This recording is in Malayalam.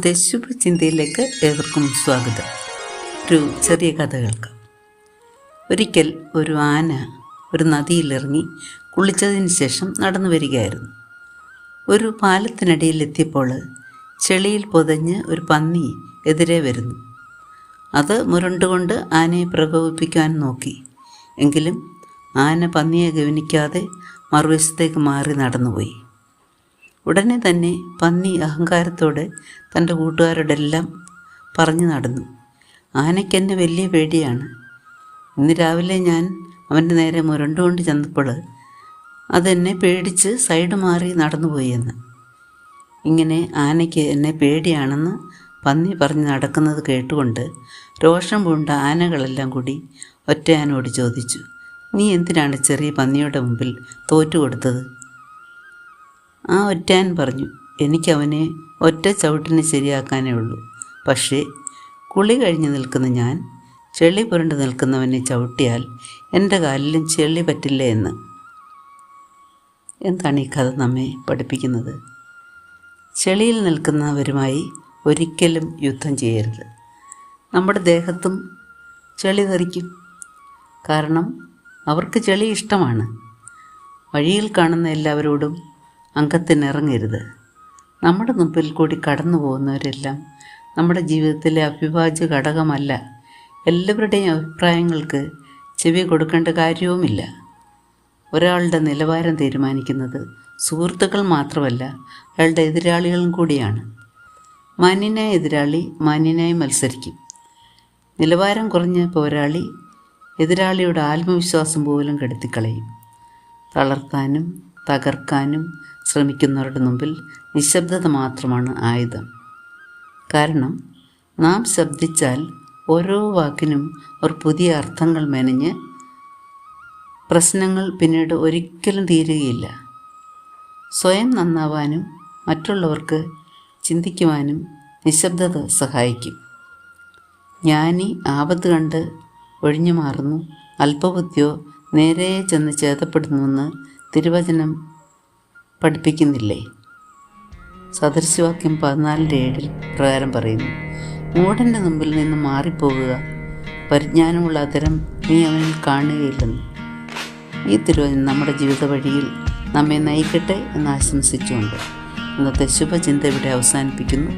ഇന്നത്തെ ശുഭചിന്തയിലേക്ക് ഏവർക്കും സ്വാഗതം. ഒരു ചെറിയ കഥ കേൾക്കാം. ഒരിക്കൽ ഒരു ആന ഒരു നദിയിലിറങ്ങി കുളിച്ചതിന് ശേഷം നടന്നു വരികയായിരുന്നു. ഒരു പാലത്തിനടിയിലെത്തിയപ്പോൾ ചെളിയിൽ പൊതഞ്ഞ് ഒരു പന്നി എതിരെ വരുന്നു. അത് മുരണ്ടുകൊണ്ട് ആനയെ പ്രകോപിപ്പിക്കാൻ നോക്കി. എങ്കിലും ആന പന്നിയെ ഗവനിക്കാതെ മറുവശത്തേക്ക് മാറി നടന്നുപോയി. ഉടനെ തന്നെ പന്നി അഹങ്കാരത്തോടെ തൻ്റെ കൂട്ടുകാരോടെല്ലാം പറഞ്ഞു നടന്നു, ആനയ്ക്കെന്നെ വലിയ പേടിയാണ്. ഇന്ന് രാവിലെ ഞാൻ അവൻ്റെ നേരെ മുരണ്ടുകൊണ്ട് ചെന്നപ്പോൾ അതെന്നെ പേടിച്ച് സൈഡ് മാറി നടന്നുപോയി എന്ന്. ഇങ്ങനെ ആനയ്ക്ക് എന്നെ പേടിയാണെന്ന് പന്നി പറഞ്ഞ് നടക്കുന്നത് കേട്ടുകൊണ്ട് രോഷം പൂണ്ട ആനകളെല്ലാം കൂടി ഒറ്റയാനോട് ചോദിച്ചു, നീ എന്തിനാണ് ചെറിയ പന്നിയുടെ മുമ്പിൽ തോറ്റുകൊടുത്തത്? ആ ഒറ്റയാൻ പറഞ്ഞു, എനിക്കവനെ ഒറ്റ ചവിട്ടിന് ശരിയാക്കാനേ ഉള്ളൂ. പക്ഷേ കുളി കഴിഞ്ഞ് നിൽക്കുന്ന ഞാൻ ചെളി പുരണ്ട് നിൽക്കുന്നവനെ ചവിട്ടിയാൽ എൻ്റെ കാലിലും ചെളി പറ്റില്ല എന്ന്. എന്താണ് ഈ കഥ നമ്മെ പഠിപ്പിക്കുന്നത്? ചെളിയിൽ നിൽക്കുന്നവരുമായി ഒരിക്കലും യുദ്ധം ചെയ്യരുത്. നമ്മുടെ ദേഹത്തും ചെളി തെറിക്കും. കാരണം അവർക്ക് ചെളി ഇഷ്ടമാണ്. വഴിയിൽ കാണുന്ന എല്ലാവരോടും അംഗത്തിനിറങ്ങരുത്. നമ്മുടെ മുമ്പിൽ കൂടി കടന്നു പോകുന്നവരെല്ലാം നമ്മുടെ ജീവിതത്തിലെ അവിഭാജ്യ ഘടകമല്ല. എല്ലാവരുടെയും അഭിപ്രായങ്ങൾക്ക് ചെവി കൊടുക്കേണ്ട കാര്യവുമില്ല. ഒരാളുടെ നിലവാരം തീരുമാനിക്കുന്നത് സുഹൃത്തുക്കൾ മാത്രമല്ല, അയാളുടെ എതിരാളികളും കൂടിയാണ്. മാന്യനായ എതിരാളി മാന്യനായി മത്സരിക്കും. നിലവാരം കുറഞ്ഞ പോരാളി എതിരാളിയുടെ ആത്മവിശ്വാസം പോലും കെടുത്തിക്കളയും. തളർത്താനും തകർക്കാനും ശ്രമിക്കുന്നവരുടെ മുമ്പിൽ നിശബ്ദത മാത്രമാണ് ആയുധം. കാരണം നാം ശബ്ദിച്ചാൽ ഓരോ വാക്കിനും ഒരു പുതിയ അർത്ഥങ്ങൾ മെനഞ്ഞ് പ്രശ്നങ്ങൾ പിന്നീട് ഒരിക്കലും തീരുകയില്ല. സ്വയം നന്നാവാനും മറ്റുള്ളവർക്ക് ചിന്തിക്കുവാനും നിശബ്ദത സഹായിക്കും. ജ്ഞാനി ആപത്ത് കണ്ട് ഒഴിഞ്ഞു മാറുന്നു, അല്പബുദ്ധിയോ നേരെ ചെന്ന് ചേതപ്പെടുന്നുവെന്ന് തിരുവചനം പഠിപ്പിക്കുന്നില്ലേ? സദൃശവാക്യം 14:7 പ്രകാരം പറയുന്നു, മൂഢൻ്റെ മുമ്പിൽ നിന്ന് മാറിപ്പോകുക, പരിജ്ഞാനമുള്ള അധരം നീ അവനിൽ കാണുകയില്ലെന്ന്. ഈ തിരുവചനം നമ്മുടെ ജീവിത വഴിയിൽ നമ്മെ നയിക്കട്ടെ എന്ന് ആശംസിച്ചുകൊണ്ട് ഇന്നത്തെ ശുഭചിന്ത ഇവിടെ അവസാനിപ്പിക്കുന്നു.